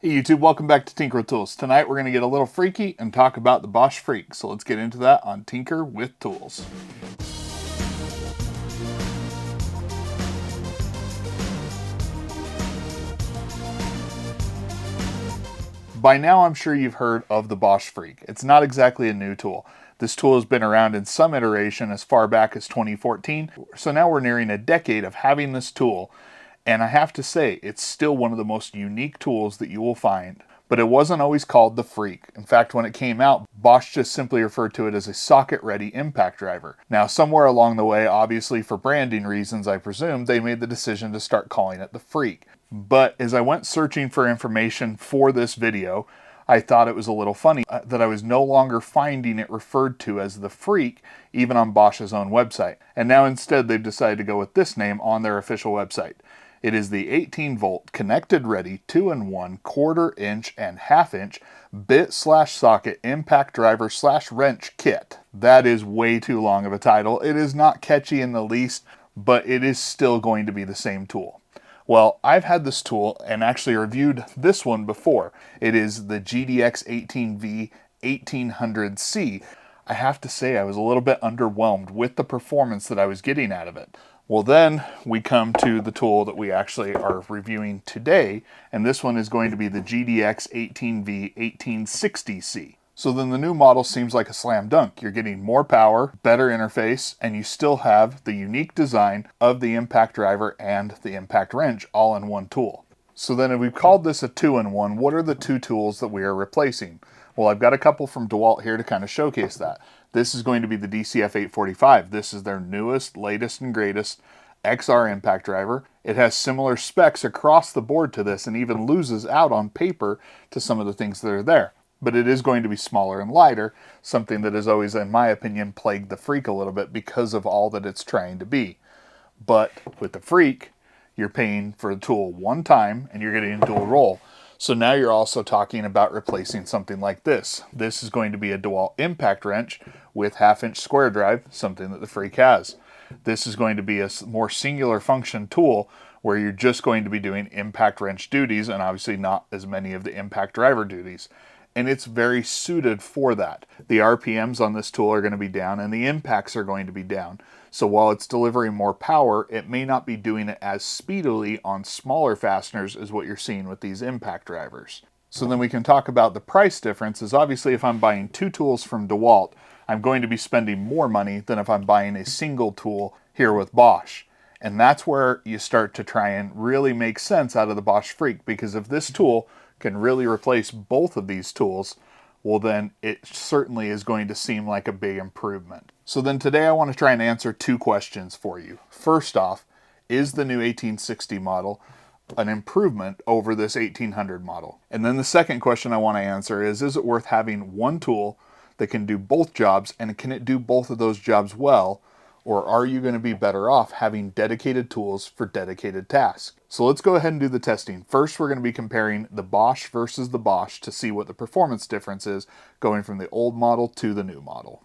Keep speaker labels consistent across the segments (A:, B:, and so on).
A: Hey YouTube, welcome back to Tinker with Tools. Tonight we're going to get a little freaky and talk about the Bosch Freak. So let's get into that on Tinker with Tools. By now I'm sure you've heard of the Bosch Freak. It's not exactly a new tool. This tool has been around in some iteration as far back as 2014. So now we're nearing a decade of having this tool. And I have to say, it's still one of the most unique tools that you will find. But it wasn't always called the Freak. In fact, when it came out, Bosch just simply referred to it as a socket-ready impact driver. Now, somewhere along the way, obviously for branding reasons, I presume, they made the decision to start calling it the Freak. But as I went searching for information for this video, I thought it was a little funny that I was no longer finding it referred to as the Freak, even on Bosch's own website. And now instead they've decided to go with this name on their official website. It is the 18-volt connected ready 2-in-1 1/4-inch and 1/2-inch bit/socket impact driver /wrench kit. That is way too long of a title. It is not catchy in the least, but it is still going to be the same tool. Well, I've had this tool and actually reviewed this one before. It is the GDX 18V 1800C. I have to say I was a little bit underwhelmed with the performance that I was getting out of it. Well, then we come to the tool that we actually are reviewing today, and this one is going to be the GDX 18V 1860C. So then the new model seems like a slam dunk. You're getting more power, better interface, and you still have the unique design of the impact driver and the impact wrench all in one tool. So then if we've called this a 2-in-1, what are the two tools that we are replacing? Well, I've got a couple from DeWalt here to kind of showcase that. This is going to be the DCF 845. This is their newest, latest, and greatest XR impact driver. It has similar specs across the board to this and even loses out on paper to some of the things that are there. But it is going to be smaller and lighter, something that has always, in my opinion, plagued the Freak a little bit because of all that it's trying to be. But with the Freak, you're paying for the tool one time and you're getting a dual roll. So now you're also talking about replacing something like this. This is going to be a DeWalt impact wrench with 1/2-inch square drive, something that the Freak has. This is going to be a more singular function tool where you're just going to be doing impact wrench duties and obviously not as many of the impact driver duties. And it's very suited for that. The RPMs on this tool are going to be down and the impacts are going to be down. So while it's delivering more power, it may not be doing it as speedily on smaller fasteners as what you're seeing with these impact drivers. So then we can talk about the price difference. Is obviously if I'm buying two tools from DeWalt, I'm going to be spending more money than if I'm buying a single tool here with Bosch. And that's where you start to try and really make sense out of the Bosch Freak, because if this tool can really replace both of these tools, well then it certainly is going to seem like a big improvement. So then today I want to try and answer two questions for you. First off, is the new 1860 model an improvement over this 1800 model? And then the second question I want to answer is it worth having one tool that can do both jobs, and can it do both of those jobs well? Or are you going to be better off having dedicated tools for dedicated tasks? So let's go ahead and do the testing. First, we're going to be comparing the Bosch versus the Bosch to see what the performance difference is going from the old model to the new model.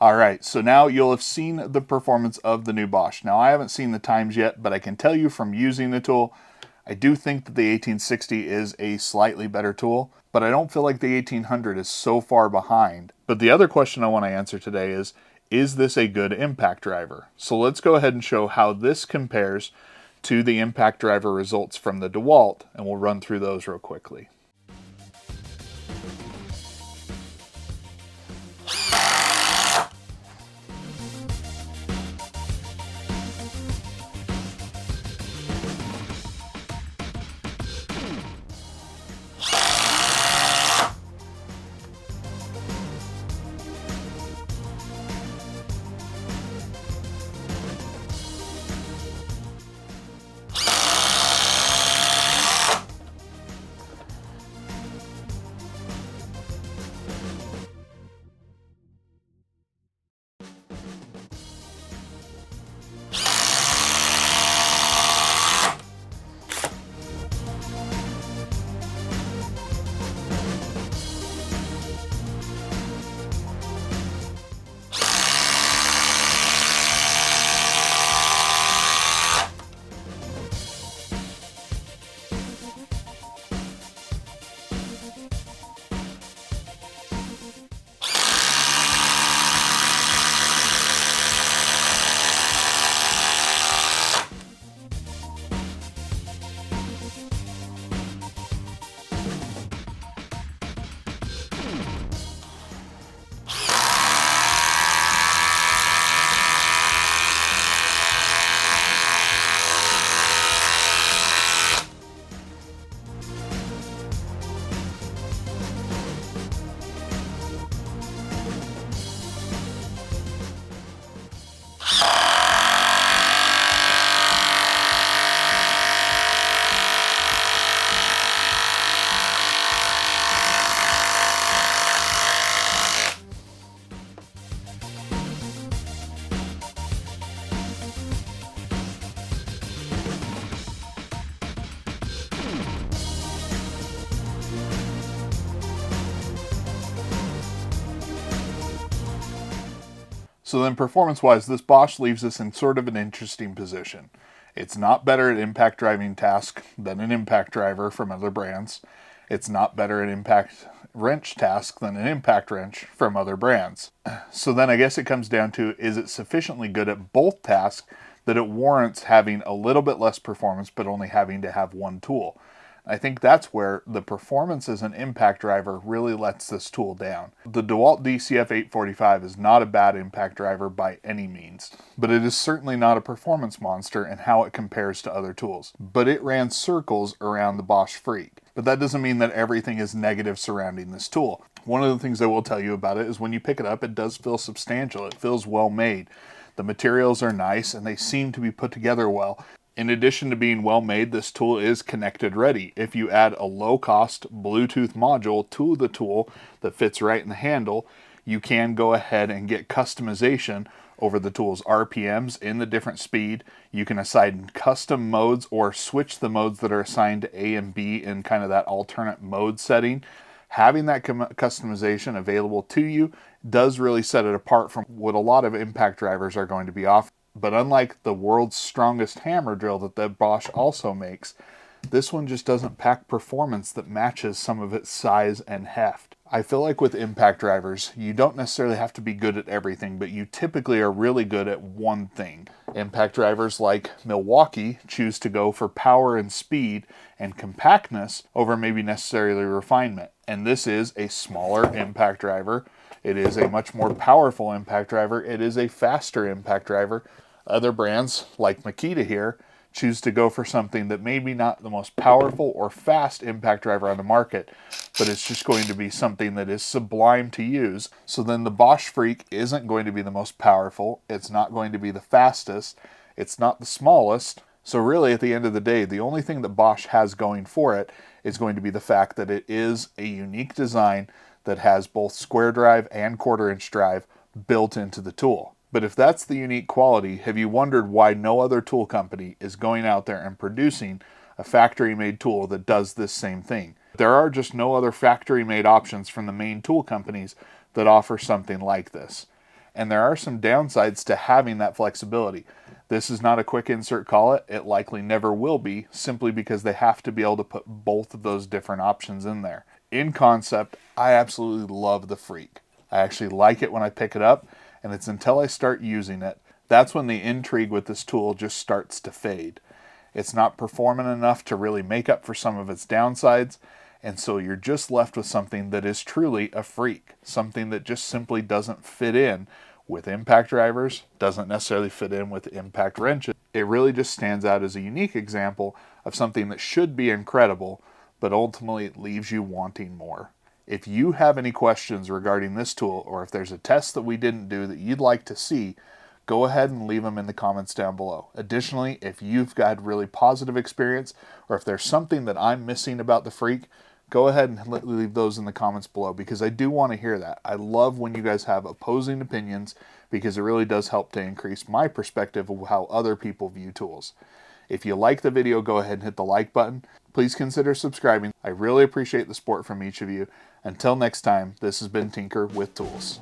A: All right, so now you'll have seen the performance of the new Bosch. Now I haven't seen the times yet, but I can tell you from using the tool, I do think that the 1860 is a slightly better tool, but I don't feel like the 1800 is so far behind. But the other question I want to answer today is this a good impact driver? So let's go ahead and show how this compares to the impact driver results from the DeWalt, and we'll run through those real quickly. So then performance-wise, this Bosch leaves us in sort of an interesting position. It's not better at impact driving task than an impact driver from other brands. It's not better at impact wrench task than an impact wrench from other brands. So then I guess it comes down to, is it sufficiently good at both tasks that it warrants having a little bit less performance but only having to have one tool? I think that's where the performance as an impact driver really lets this tool down. The DeWalt DCF 845 is not a bad impact driver by any means, but it is certainly not a performance monster in how it compares to other tools. But it ran circles around the Bosch Freak. But that doesn't mean that everything is negative surrounding this tool. One of the things I will tell you about it is when you pick it up, it does feel substantial. It feels well made. The materials are nice and they seem to be put together well. In addition to being well made, this tool is connected ready. If you add a low-cost Bluetooth module to the tool that fits right in the handle, you can go ahead and get customization over the tool's RPMs in the different speed. You can assign custom modes or switch the modes that are assigned to A and B in kind of that alternate mode setting. Having that customization available to you does really set it apart from what a lot of impact drivers are going to be offering. But unlike the world's strongest hammer drill that the Bosch also makes, this one just doesn't pack performance that matches some of its size and heft. I feel like with impact drivers, you don't necessarily have to be good at everything, but you typically are really good at one thing. Impact drivers like Milwaukee choose to go for power and speed and compactness over maybe necessarily refinement. And this is a smaller impact driver. It is a much more powerful impact driver. It is a faster impact driver. Other brands, like Makita here, choose to go for something that maybe not the most powerful or fast impact driver on the market, but it's just going to be something that is sublime to use. So then the Bosch Freak isn't going to be the most powerful. It's not going to be the fastest. It's not the smallest. So really, at the end of the day, the only thing that Bosch has going for it is going to be the fact that it is a unique design that has both square drive and quarter-inch drive built into the tool. But if that's the unique quality, have you wondered why no other tool company is going out there and producing a factory-made tool that does this same thing? There are just no other factory-made options from the main tool companies that offer something like this. And there are some downsides to having that flexibility. This is not a quick insert call it. It likely never will be, simply because they have to be able to put both of those different options in there. In concept, I absolutely love the Freak. I actually like it when I pick it up, and it's until I start using it, that's when the intrigue with this tool just starts to fade. It's not performant enough to really make up for some of its downsides, and so you're just left with something that is truly a freak, something that just simply doesn't fit in with impact drivers, doesn't necessarily fit in with impact wrenches. It really just stands out as a unique example of something that should be incredible, but ultimately it leaves you wanting more. If you have any questions regarding this tool, or if there's a test that we didn't do that you'd like to see, go ahead and leave them in the comments down below. Additionally, if you've got really positive experience, or if there's something that I'm missing about the Freak, go ahead and leave those in the comments below, because I do want to hear that. I love when you guys have opposing opinions, because it really does help to increase my perspective of how other people view tools. If you like the video, go ahead and hit the like button. Please consider subscribing. I really appreciate the support from each of you. Until next time, this has been Tinker with Tools.